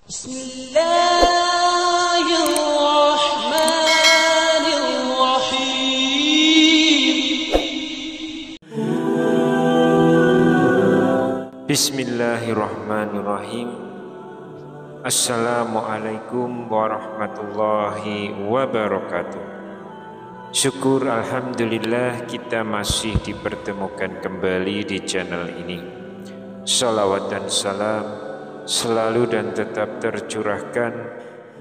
Bismillahirrahmanirrahim. Assalamualaikum warahmatullahi wabarakatuh. Syukur alhamdulillah kita masih dipertemukan kembali di channel ini. Salawat dan salam selalu dan tetap tercurahkan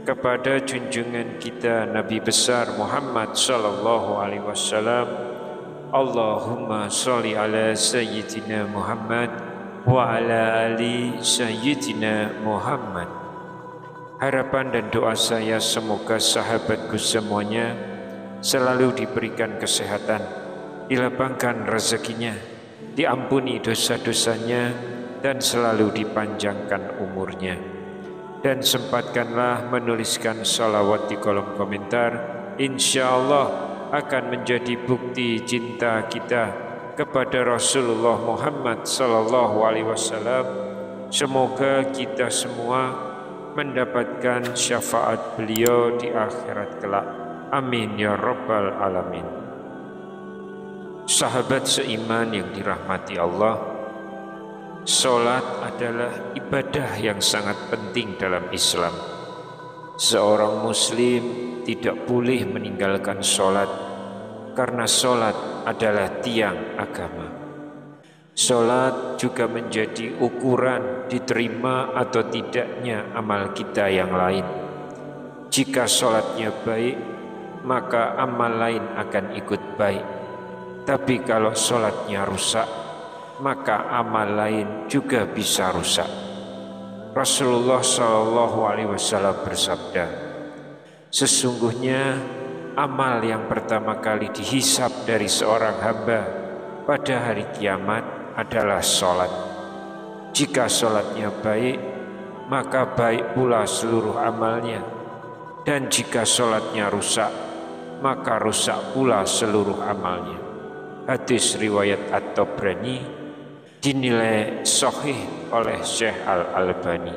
kepada junjungan kita Nabi besar Muhammad sallallahu alaihi wasallam. Allahumma sholli ala sayyidina Muhammad wa ala ali sayyidina Muhammad. Harapan dan doa saya semoga sahabatku semuanya selalu diberikan kesehatan, dilapangkan rezekinya, diampuni dosa-dosanya, dan selalu dipanjangkan umurnya. Dan sempatkanlah menuliskan salawat di kolom komentar. Insya Allah akan menjadi bukti cinta kita kepada Rasulullah Muhammad sallallahu alaihi wasallam. Semoga kita semua mendapatkan syafaat beliau di akhirat kelak. Amin ya rabbal alamin. Sahabat seiman yang dirahmati Allah, salat adalah ibadah yang sangat penting dalam Islam. Seorang muslim tidak boleh meninggalkan salat, karena salat adalah tiang agama. Salat juga menjadi ukuran diterima atau tidaknya amal kita yang lain. Jika salatnya baik, maka amal lain akan ikut baik. Tapi kalau salatnya rusak, maka amal lain juga bisa rusak. Rasulullah sallallahu alaihi wasallam bersabda, sesungguhnya amal yang pertama kali dihisab dari seorang hamba pada hari kiamat adalah salat. Jika salatnya baik, maka baik pula seluruh amalnya. Dan jika salatnya rusak, maka rusak pula seluruh amalnya. Hadis riwayat At-Tabrani dinilai sahih oleh Syekh Al-Albani.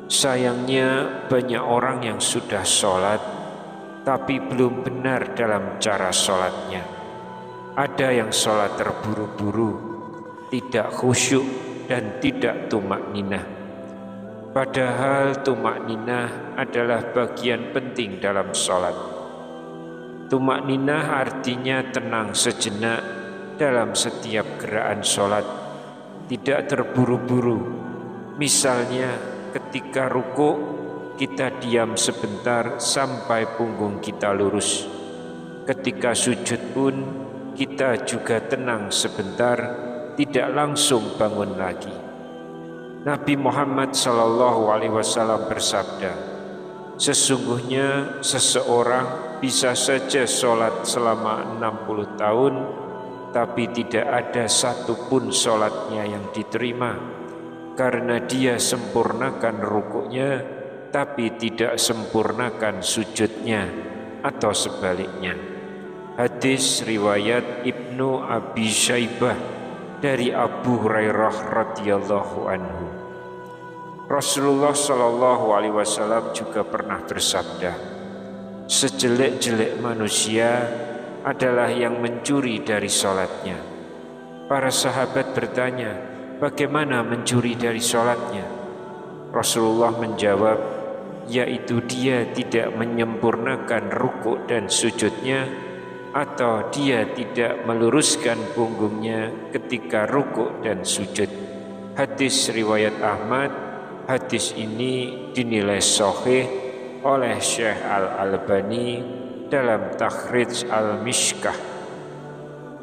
Sayangnya banyak orang yang sudah salat tapi belum benar dalam cara sholatnya. Ada yang sholat terburu-buru, tidak khusyuk dan tidak tumakninah. Padahal tumakninah adalah bagian penting dalam sholat. Tumakninah artinya tenang sejenak dalam setiap gerakan sholat, tidak terburu-buru. Misalnya ketika rukuk, kita diam sebentar sampai punggung kita lurus. Ketika sujud pun kita juga tenang sebentar, tidak langsung bangun lagi. Nabi Muhammad sallallahu alaihi wasallam bersabda, sesungguhnya seseorang bisa saja sholat selama 60 tahun, tapi tidak ada satupun sholatnya yang diterima, karena dia sempurnakan rukuknya tapi tidak sempurnakan sujudnya, atau sebaliknya. Hadis riwayat Ibnu Abi Syaibah dari Abu Hurairah radhiyallahu anhu. Rasulullah sallallahu alaihi wasallam juga pernah bersabda, sejelek-jelek manusia adalah yang mencuri dari salatnya. Para sahabat bertanya, bagaimana mencuri dari salatnya? Rasulullah menjawab, yaitu dia tidak menyempurnakan rukuk dan sujudnya, atau dia tidak meluruskan punggungnya ketika rukuk dan sujud. Hadis riwayat Ahmad. Hadis ini dinilai sahih oleh Syekh Al-Albani dalam Takhrij Al-Mishkah.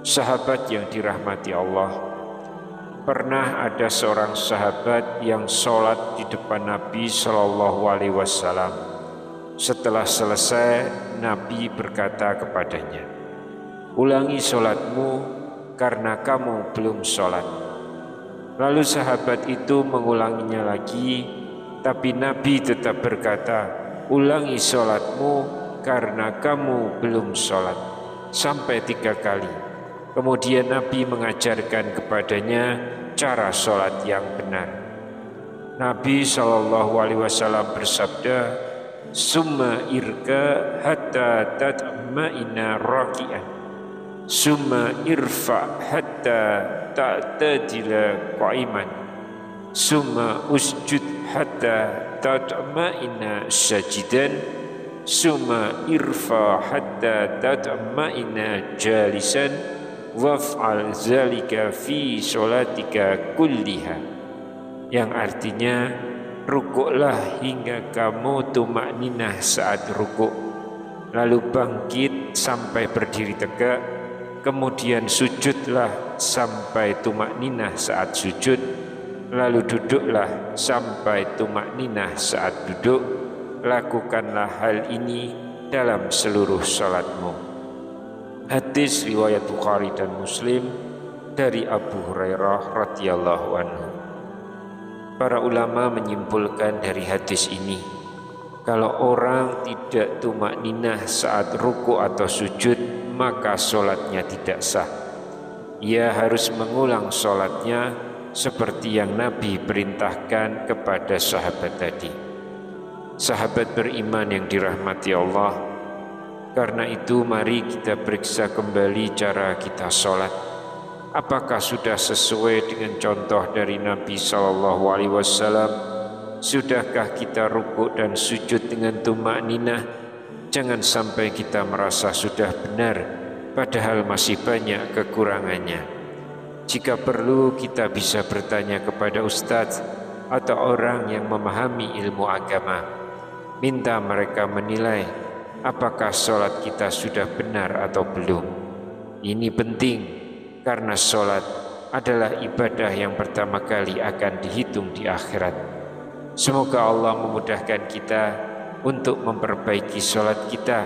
Sahabat yang dirahmati Allah, pernah ada seorang sahabat yang sholat di depan Nabi Shallallahu Alaihi Wasallam. Setelah selesai, Nabi berkata kepadanya, ulangi sholatmu karena kamu belum sholat. Lalu sahabat itu mengulanginya lagi, tapi Nabi tetap berkata, ulangi sholatmu karena kamu belum sholat, sampai 3 kali. Kemudian Nabi mengajarkan kepadanya cara sholat yang benar. Nabi SAW bersabda, summa irka hatta tatma'ina raki'an, summa irfa hatta ta'tadila qa'iman, summa usjud hatta tatma'ina sajidan, summa irfa hatta tatma'ina jalisan, waf'al zalika fi sholatika kulliha. Yang artinya, rukuklah hingga kamu tumakninah saat rukuk, lalu bangkit sampai berdiri tegak, kemudian sujudlah sampai tumakninah saat sujud, lalu duduklah sampai tumakninah saat duduk. Lakukanlah hal ini dalam seluruh salatmu. Hadis riwayat Bukhari dan Muslim dari Abu Hurairah radhiyallahu anhu. Para ulama menyimpulkan dari hadis ini, kalau orang tidak tumakninah saat ruku atau sujud, maka sholatnya tidak sah. Ia harus mengulang sholatnya seperti yang Nabi perintahkan kepada sahabat tadi. Sahabat beriman yang dirahmati Allah, karena itu mari kita periksa kembali cara kita sholat. Apakah sudah sesuai dengan contoh dari Nabi SAW? Sudahkah kita rukuk dan sujud dengan tumakninah? Jangan sampai kita merasa sudah benar, padahal masih banyak kekurangannya. Jika perlu, kita bisa bertanya kepada ustadz atau orang yang memahami ilmu agama. Minta mereka menilai apakah sholat kita sudah benar atau belum. Ini penting, karena sholat adalah ibadah yang pertama kali akan dihitung di akhirat. Semoga Allah memudahkan kita untuk memperbaiki sholat kita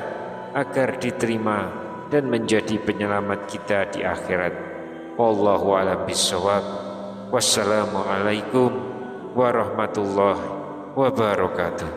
agar diterima dan menjadi penyelamat kita di akhirat. Wallahu a'lam bishawab. Wassalamualaikum warahmatullahi wabarakatuh.